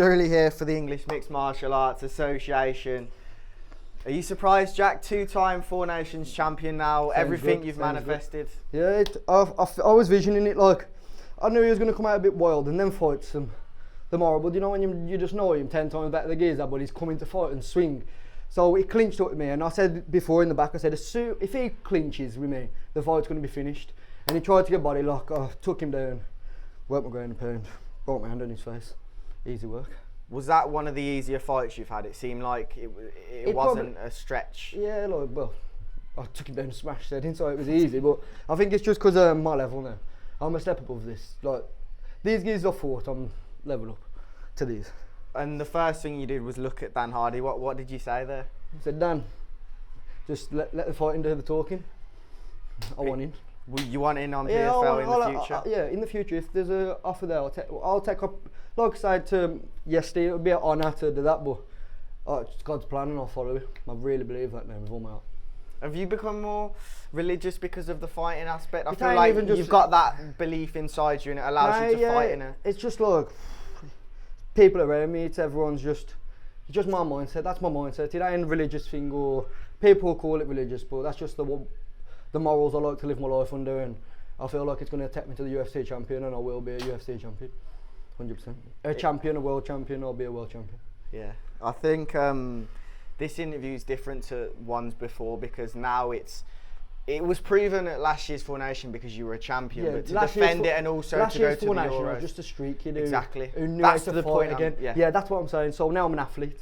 Shirley here for the English Mixed Martial Arts Association. Are you surprised, Jack? Two-time Four Nations champion now. Sounds Everything good, you've sounds manifested. Yeah, I was visioning it like, I knew he was going to come out a bit wild and then fight some tomorrow. But you know when you just know him 10 times better than Giza, but he's coming to fight and swing. So he clinched up with me, and I said before in the back, I said, if he clinches with me, the fight's going to be finished. And he tried to get body lock. I took him down, worked my ground and pound, broke my hand on his face. Easy work. Was that one of the easier fights you've had? It seemed like it wasn't a stretch. Yeah, like, well, I took him down and smashed it, didn't, so it was easy. But I think it's just because of my level now. I'm a step above this. Like, these guys I fought, I'm level up to these. And the first thing you did was look at Dan Hardy. What did you say there? I said, Dan, just let the fighting do the talking. I want in. You want in on PFL in the future? Yeah, in the future, if there's an offer there, I'll take up. Like I said to yesterday, it would be an honour to do that, but it's God's plan and I'll follow it. I really believe that now with all my heart. Have you become more religious because of the fighting aspect? I feel ain't like even just you've got that belief inside you and it allows you to fight in it. It's just like people around me, it's just my mindset. That's my mindset. It ain't a religious thing, or people call it religious, but that's just the morals I like to live my life under, and I feel like it's going to take me to the UFC champion, and I will be a UFC champion, 100%. A champion, a world champion, I'll be a world champion. Yeah, I think this interview is different to ones before because now it was proven at last year's Four Nation because you were a champion, but to defend it and also to go to the Euros. I was just a street kid who knew that's how to the fight point again. yeah, that's what I'm saying. So now I'm an athlete.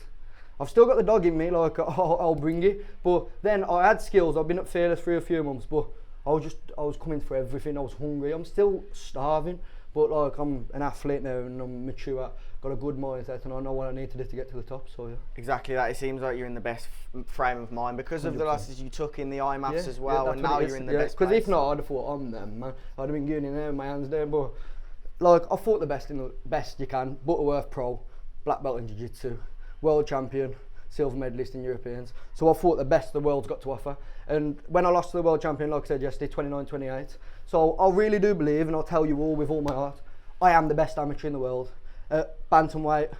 I've still got the dog in me, like I'll bring it. But then I had skills. I've been at Fearless for a few months, but I was coming for everything. I was hungry. I'm still starving, but like I'm an athlete now and I'm mature. Got a good mindset and I know what I need to do to get to the top. So yeah. Exactly that. It seems like you're in the best frame of mind because of 100%. The losses you took in the IMAFs as well, and now you're in the best place. Because if not, I'd have thought I'm them, man. I'd have been going in there with my hands down. But like I fought the best in the best you can. Butterworth Pro, black belt in jiu-jitsu, world champion, silver medalist in Europeans. So I fought the best the world's got to offer. And when I lost to the world champion, like I said yesterday, 29-28. So I really do believe, and I'll tell you all with all my heart, I am the best amateur in the world. Bantamweight,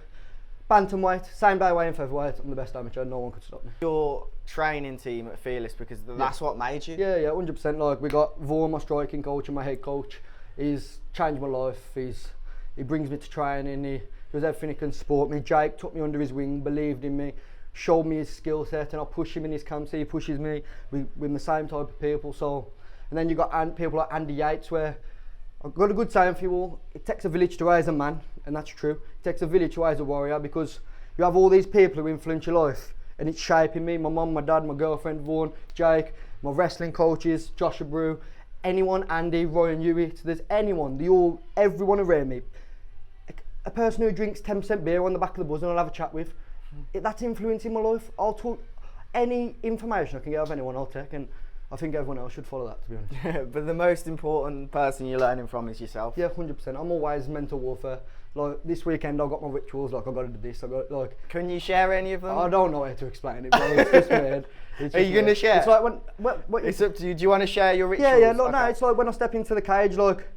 same day weighing featherweight, I'm the best amateur, no one could stop me. Your training team at Fearless, because that's what made you? Yeah, 100%. Like, we got Vaughan, my striking coach, and my head coach. He's changed my life. He brings me to training, he does everything he can support me. Jake took me under his wing, believed in me, showed me his skill set, and I push him in his camp, so he pushes me with the same type of people. So, and then you got people like Andy Yates, where I've got a good saying for you all. It takes a village to raise a man, and that's true. It takes a village to raise a warrior, because you have all these people who influence your life, and it's shaping me. My mum, my dad, my girlfriend, Vaughan, Jake, my wrestling coaches, Joshua Brew, anyone, Andy, Ryan Hewitt, there's anyone, everyone around me. A person who drinks 10% beer on the back of the bus and I'll have a chat with, that's influencing my life. I'll talk, any information I can get of anyone I'll take, and I think everyone else should follow that, to be honest. But the most important person you're learning from is yourself. Yeah, 100%. I'm always mental warfare. Like this weekend, I got my rituals. Like I got to do this. I got like. Can you share any of them? I don't know how to explain it, bro. It's just weird. Are you gonna share? It's like when. It's up to you. Do you want to share your rituals? Yeah. Look, no. It's like when I step into the cage. Like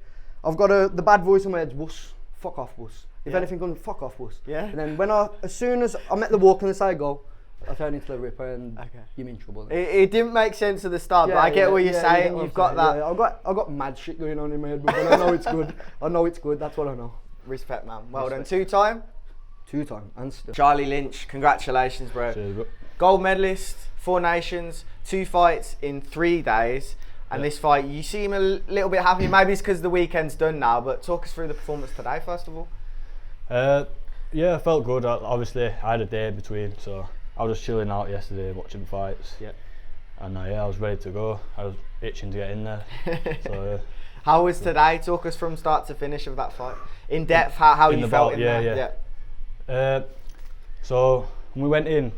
I've got the bad voice in my head. Wuss, fuck off, wuss. If anything comes, fuck off, wuss. Yeah. And then as soon as I met the walk and the side go, I turn into the ripper and you're in trouble. It didn't make sense at the start, but I get what you're saying. You've got that. Yeah, I've got mad shit going on in my head, but I know it's good. I know it's good. That's what I know. Respect, man. Well done. Two-time and still. Charlie Lynch, congratulations, bro. Cheers, bro. Gold medalist, Four Nations, 2 fights in 3 days. And this fight, you seem a little bit happy. Maybe it's because the weekend's done now, but talk us through the performance today, first of all. Yeah, I felt good. Obviously, I had a day in between, so I was just chilling out yesterday, watching fights. Yeah. And I was ready to go. I was itching to get in there. So. How was today? Talk us from start to finish of that fight. In depth, how you felt in there. Yeah. So when we went in,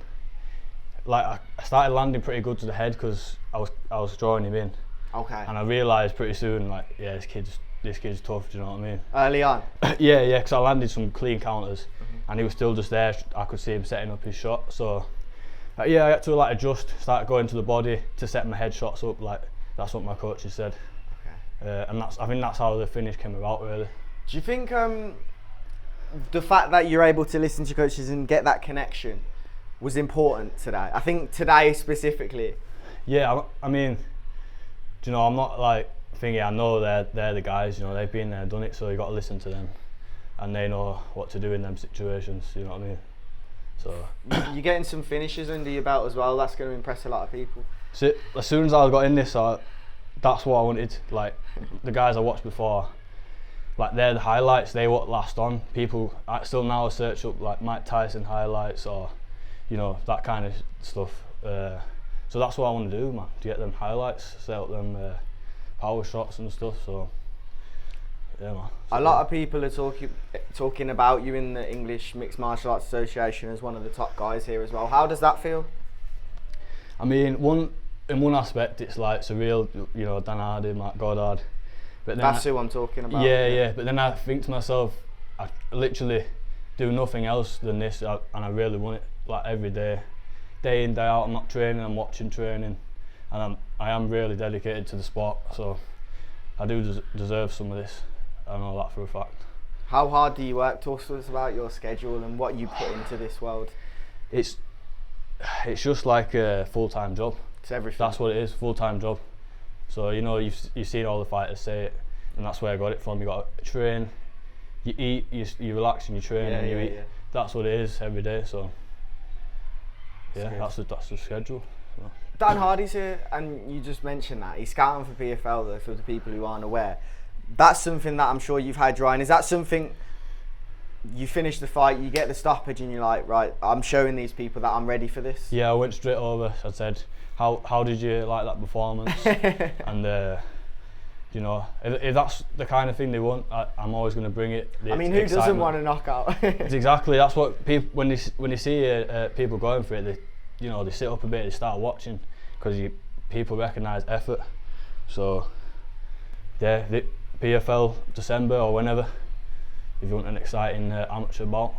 like I started landing pretty good to the head because I was drawing him in. Okay. And I realised pretty soon, like, yeah, this kid's tough. Do you know what I mean? Early on. Yeah, because I landed some clean counters, and he was still just there. I could see him setting up his shot. So I had to like adjust, start going to the body to set my head shots up. Like that's what my coaches said. Okay. And I think that's how the finish came about, really. Do you think the fact that you're able to listen to coaches and get that connection was important today. I think today specifically. Yeah, I mean, do you know, I'm not like thinking I know they're the guys. You know, they've been there, done it. So you got to listen to them, and they know what to do in them situations. You know what I mean? So you're getting some finishes under your belt as well. That's going to impress a lot of people. So as soon as I got in this, that's what I wanted. Like the guys I watched before, like they're the highlights. They what last on. People I still now search up like Mike Tyson highlights or, you know, that kind of stuff. So that's what I want to do, man. To get them highlights, set up them power shots and stuff. So yeah, man. A lot of people are talking about you in the English Mixed Martial Arts Association as one of the top guys here as well. How does that feel? I mean, in one aspect, it's like surreal. You know, Dan Hardy, Matt Goddard. But then that's who I'm talking about. Yeah. But then I think to myself, I literally do nothing else than this, and I really want it. Like every day in, day out. I'm not training. I'm watching training, and I am really dedicated to the sport. So I do deserve some of this. I know that for a fact. How hard do you work? Talk to us about your schedule and what you put into this world. It's just like a full-time job. It's everything. That's what it is, full-time job. So you know, you've seen all the fighters say it, and that's where I got it from. You got to train, you eat, you relax, and you train, and you eat. Yeah. That's what it is every day. So yeah, that's the schedule. So. Dan Hardy's here, and you just mentioned that he's scouting for PFL though. For the people who aren't aware, that's something that I'm sure you've had, Ryan. Is that something? You finish the fight, you get the stoppage, and you're like, right, I'm showing these people that I'm ready for this. Yeah, I went straight over. I said, how did you like that performance? And you know, if that's the kind of thing they want, I'm always going to bring it. I mean, who doesn't want a knockout? It's exactly, that's what people, when they see people going for it, they sit up a bit, they start watching, because people recognise effort. So yeah, the PFL December or whenever, if you want an exciting amateur bout,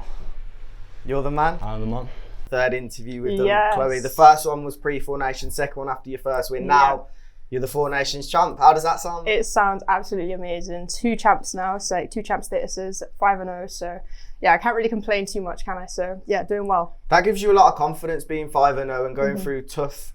you're the man. I'm the man. Third interview with Chloe. The first one was pre-Four Nations, second one after your first win. Now you're the Four Nations champ. How does that sound? It sounds absolutely amazing. 2 champs now, so 2 champ statuses, 5-0. So yeah, I can't really complain too much, can I? So yeah, doing well. That gives you a lot of confidence being 5-0 and going through tough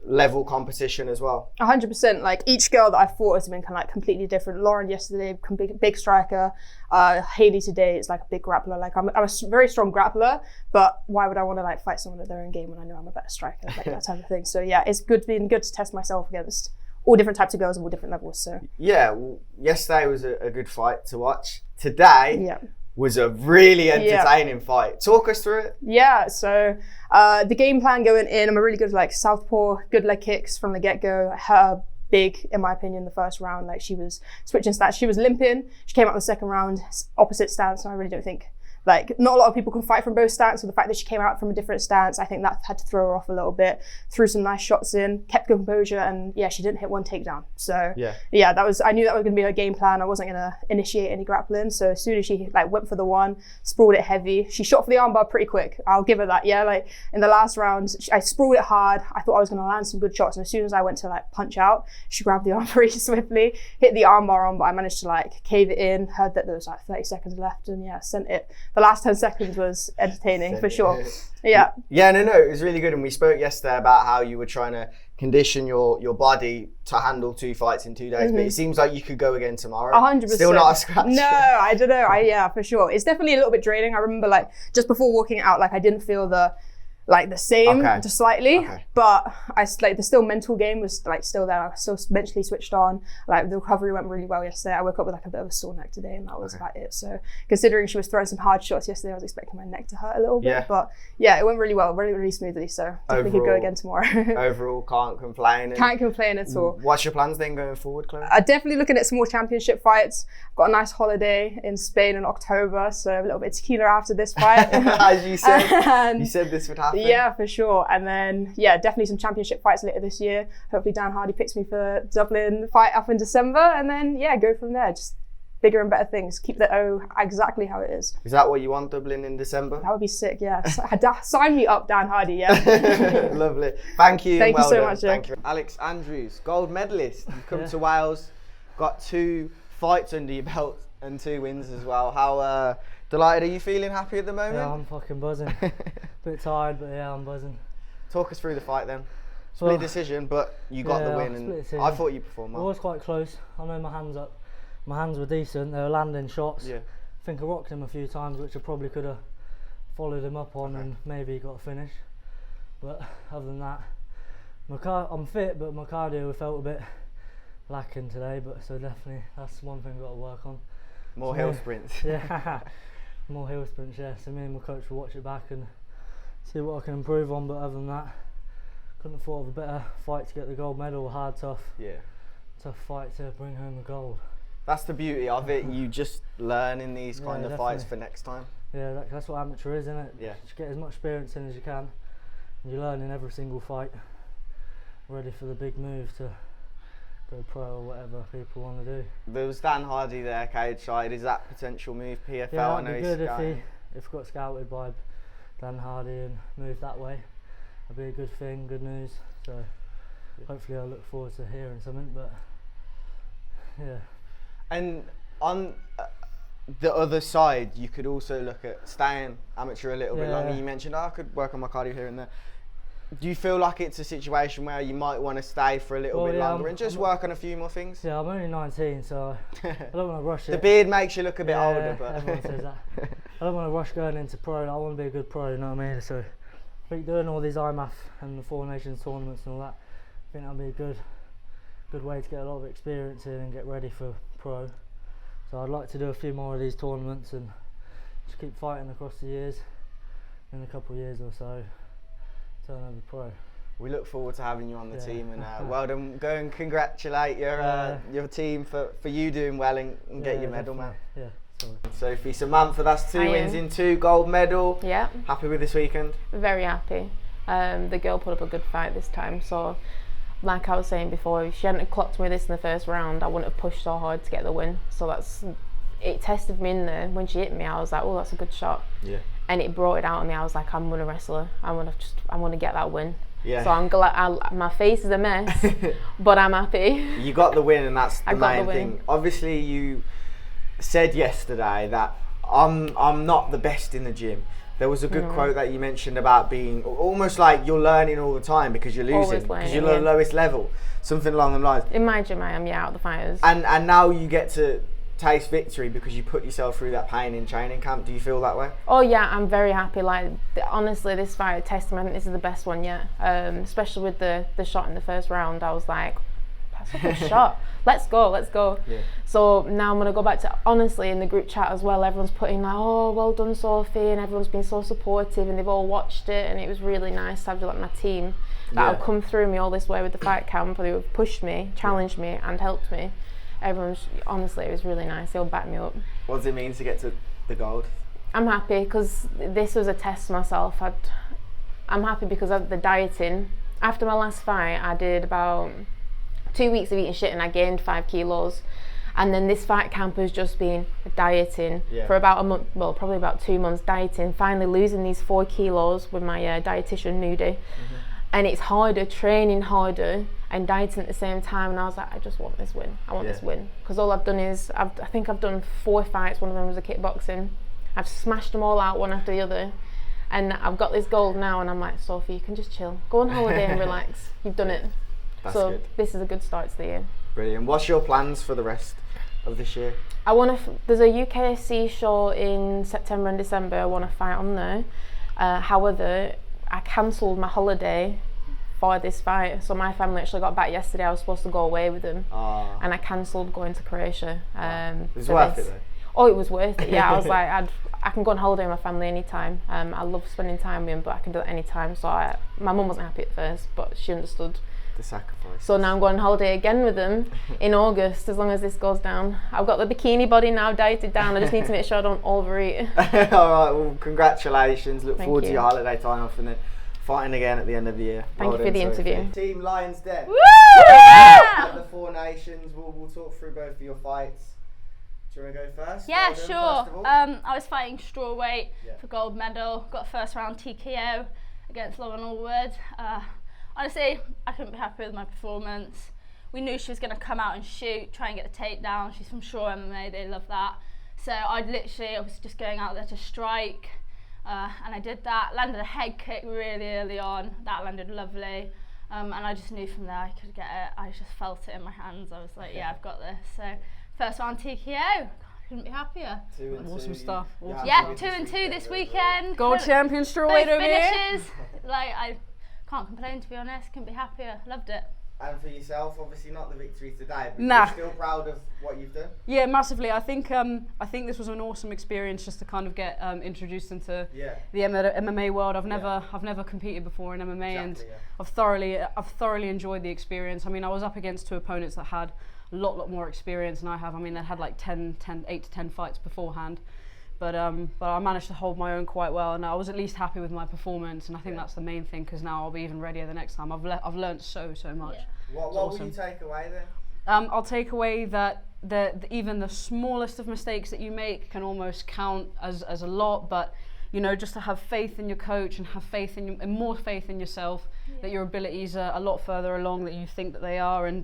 level competition as well. 100%. Like each girl that I fought has been kind of like completely different. Lauren yesterday, big striker. Hayley today is like a big grappler. Like I'm a very strong grappler, but why would I want to like fight someone at their own game when I know I'm a better striker? Like that type of thing. So yeah, it's been good to test myself against all different types of girls of all different levels. So yeah, well, yesterday was a good fight to watch. Today was a really entertaining fight. Talk us through it. Yeah, so the game plan going in, I'm a really good like southpaw, good leg kicks from the get-go. Her big, in my opinion, the first round, like she was switching stance. She was limping. She came out the second round, opposite stance, and I really don't think, like, not a lot of people can fight from both stances. So the fact that she came out from a different stance, I think that had to throw her off a little bit. Threw some nice shots in, kept composure, and yeah, she didn't hit one takedown. So yeah, I knew that was going to be her game plan. I wasn't going to initiate any grappling. So as soon as she like went for the one, sprawled it heavy. She shot for the armbar pretty quick. I'll give her that. Yeah, like in the last round, I sprawled it hard. I thought I was going to land some good shots, and as soon as I went to like punch out, she grabbed the arm very swiftly, hit the armbar on, but I managed to like cave it in. Heard that there was like 30 seconds left, and yeah, sent it. The last 10 seconds was entertaining for sure. Yeah. Yeah, no, it was really good. And we spoke yesterday about how you were trying to condition your body to handle 2 fights in 2 days, but it seems like you could go again tomorrow. 100%. Still not a scratch. No, I don't know. Yeah, for sure. It's definitely a little bit draining. I remember like just before walking out, like I didn't feel the same, just slightly, but the still mental game was like still there. I was still mentally switched on. Like the recovery went really well yesterday. I woke up with like a bit of a sore neck today, and that was about it. So considering she was throwing some hard shots yesterday, I was expecting my neck to hurt a little bit, but yeah, it went really well, really, really smoothly. So definitely could go again tomorrow. Overall, can't complain. Can't complain at all. What's your plans then going forward, Chloe? Definitely looking at some more championship fights. I've got a nice holiday in Spain in October, so a little bit of tequila after this fight. As you said, you said this would happen. Yeah, for sure. And then, yeah, definitely some championship fights later this year. Hopefully Dan Hardy picks me for Dublin fight up in December, and then, yeah, go from there. Just bigger and better things. Keep the O exactly how it is. Is that what you want, Dublin in December? That would be sick, yeah. Sign me up, Dan Hardy, yeah. Lovely. Thank you. Thank you so much. Thank you. Alex Andrews, gold medalist. You've come to Wales, got 2 fights under your belt and 2 wins as well. How Delighted, are you feeling happy at the moment? Yeah, I'm fucking buzzing. Bit tired, but yeah, I'm buzzing. Talk us through the fight then. Split decision, but you got the win, and I thought you performed well. It was quite close. I know my hands were decent. They were landing shots. Yeah. I think I rocked him a few times, which I probably could have followed him up on and maybe got a finish. But other than that, I'm fit, but my cardio felt a bit lacking today. But so definitely that's one thing I've got to work on. More hill sprints. Yeah, more hill sprints. Yeah. So me and my coach will watch it back and see what I can improve on. But other than that, couldn't have thought of a better fight to get the gold medal. Hard, tough fight to bring home the gold. That's the beauty of it. You just learn in these kind of fights for next time. Yeah, that's what amateur is, isn't it? Yeah. Just get as much experience in as you can. And you learn in every single fight. Ready for the big move to go pro or whatever people want to do. There was Dan Hardy there, cage side. Is that potential move PFL? Yeah, I know that'd be good if he got scouted by Dan Hardy and moved that way. That'd be a good thing, good news. So hopefully I look forward to hearing something. But yeah. And on the other side, you could also look at staying amateur a little bit longer. You mentioned, I could work on my cardio here and there. Do you feel like it's a situation where you might want to stay for a little bit longer and just work on a few more things? Yeah, I'm only 19, so I don't want to rush it. The beard makes you look a bit older, but everyone says that. I don't want to rush going into pro. I want to be a good pro, you know what I mean? So I think doing all these IMAF and the Four Nations tournaments and all that, I think that'll be a good way to get a lot of experience in and get ready for pro. So I'd like to do a few more of these tournaments and just keep fighting across the years. In a couple of years or so, turn over pro. We look forward to having you on the team, and well done. Go and congratulate your team for you doing well and get your medal, man. Yeah. Sophie, Samantha, that's 2 wins in 2, gold medal. Yeah. Happy with this weekend? Very happy. The girl put up a good fight this time, so like I was saying before, if she hadn't clocked me this in the first round, I wouldn't have pushed so hard to get the win. So it tested me in there. When she hit me, I was like, oh, that's a good shot. Yeah. And it brought it out of me. I was like, I'm gonna wrestle her. I want to get that win. Yeah. So I'm glad. My face is a mess, but I'm happy. You got the win, and that's the main thing. Obviously, you said yesterday that I'm not the best in the gym. There was a good quote that you mentioned about being almost like you're learning all the time because you're losing, because you're the lowest level, something along the lines. In my gym, I am, out of the fighters. And now you get to taste victory because you put yourself through that pain in training camp. Do you feel that way? Oh yeah, I'm very happy. Like honestly, this fight tested me. I think this is the best one yet. Especially with the shot in the first round, I was like, that's a good shot. Let's go. Yeah. So now I'm gonna go back to, honestly, in the group chat as well, everyone's putting like, oh, well done, Sophie, and everyone's been so supportive, and they've all watched it, and it was really nice to have like my team that have come through me all this way with the fight camp, who have pushed me, challenged me, and helped me. Everyone's, honestly, it was really nice. They all backed me up. What does it mean to get to the gold? I'm happy because this was a test for myself. I'm happy because of the dieting. After my last fight, I did about 2 weeks of eating shit and I gained 5 kilos. And then this fight camp has just been dieting for about a month, well, probably about 2 months dieting, finally losing these 4 kilos with my dietitian, Nudie. And it's harder, training harder and dieting at the same time. And I was like, I just want this win. I want this win. Because all I've done is, I think I've done 4 fights. One of them was a kickboxing. I've smashed them all out one after the other. And I've got this gold now and I'm like, Sophie, you can just chill. Go on holiday and relax. You've done it. That's so good. This is a good start to the year. Brilliant. What's your plans for the rest of this year? I want to. There's a UKSC show in September and December. I want to fight on there. However, I cancelled my holiday for this fight. So my family actually got back yesterday. I was supposed to go away with them, and I cancelled going to Croatia. It was worth it though. Oh, it was worth it. Yeah, I was like, I can go on holiday with my family anytime. I love spending time with them, but I can do it anytime. So my mum wasn't happy at first, but she understood. The sacrifice. So now I'm going on holiday again with them in August, as long as this goes down. I've got the bikini body now dieted down. I just need to make sure I don't overeat. All right, well, congratulations. Look forward to your holiday time off and then fighting again at the end of the year. Thank you for the interview. Team Lions Den. Woo! Yeah! The Four Nations. We'll talk through both of your fights. Do you want to go first? Yeah, sure. I was fighting strawweight for gold medal. Got first round TKO against Lauren Allwood. Honestly, I couldn't be happy with my performance. We knew she was going to come out and shoot, try and get the takedown. She's from Shaw MMA, they love that. So I was just going out there to strike, and I did that, landed a head kick really early on, that landed lovely, and I just knew from there I could get it. I just felt it in my hands. I was like, yeah, I've got this. So first round TKO, couldn't be happier. Awesome stuff. Yeah, 2-2 this weekend. Gold champion strawweight over here. Finishes. Like, I can't complain, to be honest. Couldn't be happier. Loved it. And for yourself, obviously not the victory today, but Nah. you're still proud of what you've done? Yeah, massively. I think this was an awesome experience just to kind of get introduced into the MMA world. I've never competed before in MMA, and I've thoroughly enjoyed the experience. I mean, I was up against two opponents that had a lot more experience than I have. I mean, they had like 8 to 10 fights beforehand. But I managed to hold my own quite well, and I was at least happy with my performance, and I think that's the main thing, because now I'll be even readier the next time. I've learned so much. Yeah. What will you take away then? I'll take away that even the smallest of mistakes that you make can almost count as a lot, but you know, just to have faith in your coach and have faith in and more faith in yourself, that your abilities are a lot further along than you think that they are, and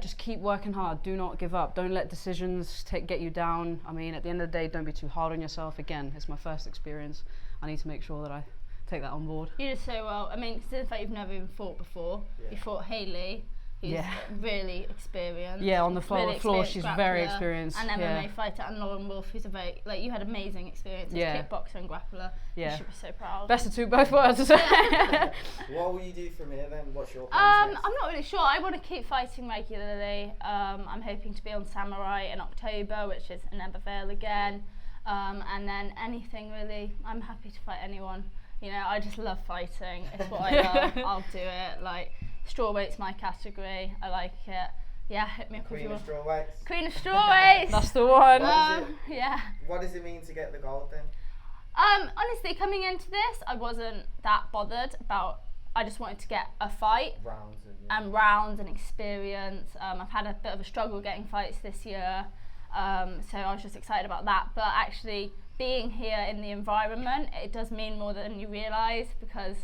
just keep working hard. Do not give up. Don't let decisions get you down. I mean, at the end of the day, don't be too hard on yourself. Again, it's my first experience. I need to make sure that I take that on board. You did so well. I mean, considering the fact you've never even fought before, you fought Hayley, who's really experienced. Yeah, on the floor she's very experienced. An MMA fighter, and Lauren Wolf, who's you had amazing experience as kickboxer and grappler. You should be so proud. Best of both worlds. What will you do from here then? What's your plans? I'm not really sure. I want to keep fighting regularly. I'm hoping to be on Samurai in October, which is in Ebervale again. And then anything really. I'm happy to fight anyone. You know, I just love fighting. It's what I love. I'll do it. Like, strawweight's my category. I like it. Yeah, hit me up if you want. Queen of strawweights. Queen of strawweights. That's the one. What does it mean to get the gold then? Honestly, coming into this, I wasn't that bothered about. I just wanted to get a fight. Rounds and experience. I've had a bit of a struggle getting fights this year, so I was just excited about that. But actually, being here in the environment, it does mean more than you realise, because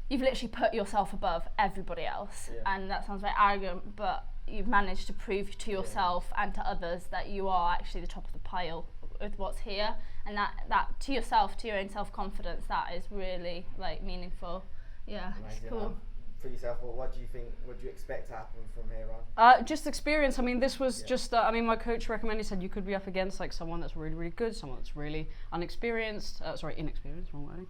you've literally put yourself above everybody else, and that sounds very arrogant, but you've managed to prove to yourself and to others that you are actually the top of the pile with what's here, and that to yourself, to your own self-confidence, that is really like meaningful. Yeah, it's cool. For yourself, what do you think? What do you expect to happen from here on? Just experience. I mean, this was just. I mean, my coach recommended, said you could be up against like someone that's really good, someone that's really inexperienced. Inexperienced, wrong wording.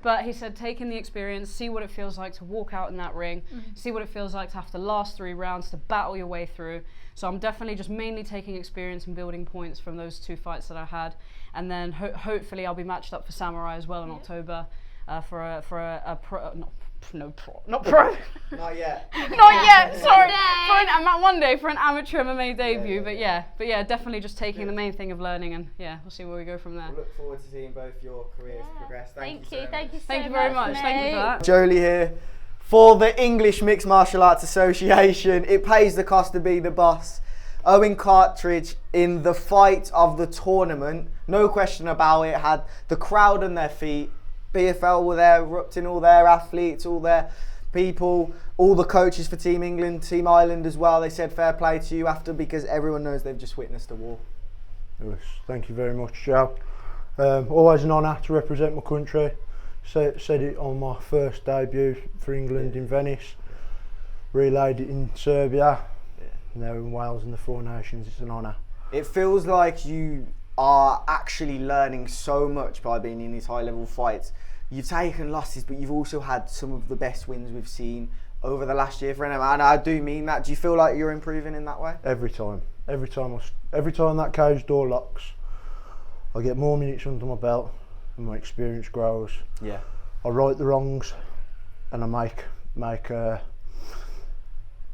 But he said, take in the experience, see what it feels like to walk out in that ring, see what it feels like to have to last 3 rounds, to battle your way through. So I'm definitely just mainly taking experience and building points from those 2 fights that I had, and then hopefully I'll be matched up for Samurai as well in October for a pro. Not pro. Not yet. Not yet. Sorry. One day for an amateur MMA debut, but definitely just taking the main thing of learning, and we'll see where we go from there. We'll look forward to seeing both your careers progress. Thank you. Thank you very much. Thank you for that. Jolie here for the English Mixed Martial Arts Association. It pays the cost to be the boss. Owen Cartridge in the fight of the tournament, no question about it, had the crowd on their feet. BFL were there, erupting, all their athletes, all their people, all the coaches for Team England, Team Ireland as well. They said fair play to you after, because everyone knows they've just witnessed a war. Yes, thank you very much, Joe. Always an honour to represent my country. Said it on my first debut for England in Venice. Relayed it in Serbia. Now in Wales and the 4 Nations. It's an honour. It feels like you are actually learning so much by being in these high-level fights. You've taken losses, but you've also had some of the best wins we've seen over the last year for MMA, and I do mean that. Do you feel like you're improving in that way? Every time that cage door locks, I get more minutes under my belt, and my experience grows. Yeah. I right the wrongs, and I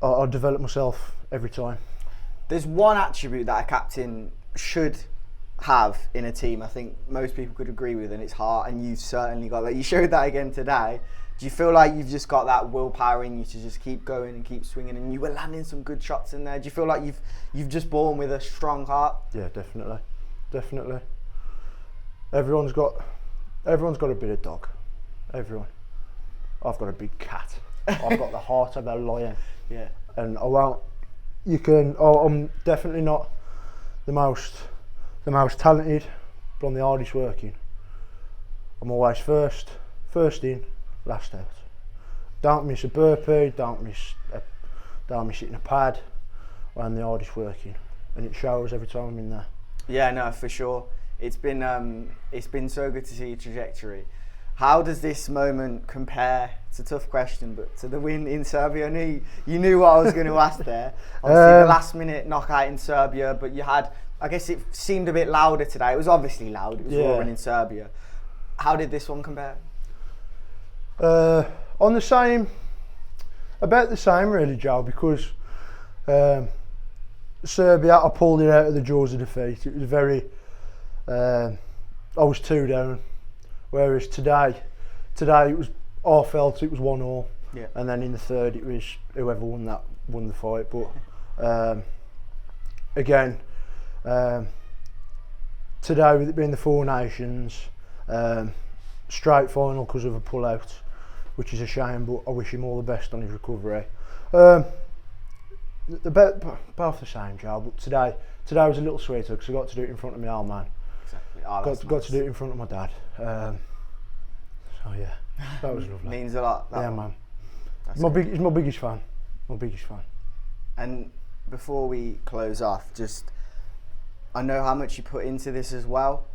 I develop myself every time. There's one attribute that a captain should have in a team, I think most people could agree with, and it's heart, and you've certainly got that. You showed that again today. Do you feel like you've just got that willpower in you to just keep going and keep swinging, and you were landing some good shots in there? Do you feel like you've just born with a strong heart? Yeah, definitely. Everyone's got a bit of dog. Everyone. I've got a big cat. I've got the heart of a lion. Yeah. And I'm definitely not the most talented, but I'm the hardest working. I'm always first in, last out. Don't miss a burpee, don't miss hitting a pad. I'm the hardest working, and it shows every time I'm in there. Yeah, no, for sure. It's been so good to see your trajectory. How does this moment compare? It's a tough question, but to the win in Serbia. I knew you knew what I was going to ask there. Obviously, the last minute knockout in Serbia, but you had. I guess it seemed a bit louder today. It was obviously loud. It was roaring in Serbia. How did this one compare? On the same, about the same really, Joe, because Serbia, I pulled it out of the jaws of defeat. It was very, I was 2 down, whereas today it was, I felt it was 1-1, and then in the third it was whoever won the fight. But again, today with it being the Four Nations, straight final because of a pull-out, which is a shame, but I wish him all the best on his recovery. Both the same, Joe, but today was a little sweeter because I got to do it in front of my old man. Exactly. Oh, got to do it in front of my dad. So yeah, that was lovely. Means a lot. Yeah, man. He's my biggest fan. My biggest fan. And before we close off, I know how much you put into this as well.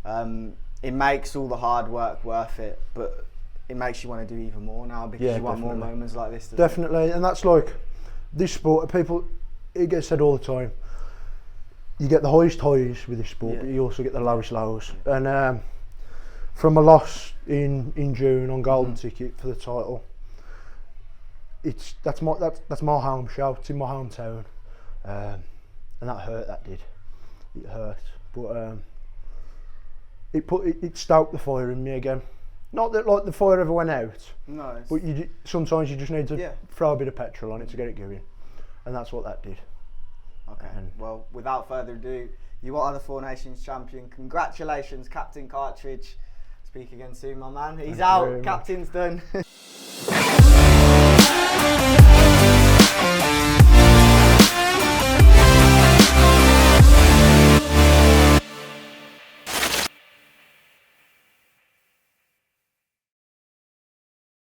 It makes all the hard work worth it, but it makes you want to do even more now because you want more moments like this. Definitely, and that's like this sport. People, it gets said all the time. You get the highest highs with this sport, but you also get the lowest lows. And from a loss in June on golden ticket for the title, that's my home show. It's in my hometown, and that hurt. That did. It hurt, but it stoked the fire in me again. Not that like the fire ever went out. No. But sometimes you just need to throw a bit of petrol on it to get it going, and that's what that did. Okay. Well, without further ado, you are the Four Nations champion. Congratulations, Captain Cartridge. Speak again soon, my man. He's out. Captain's done.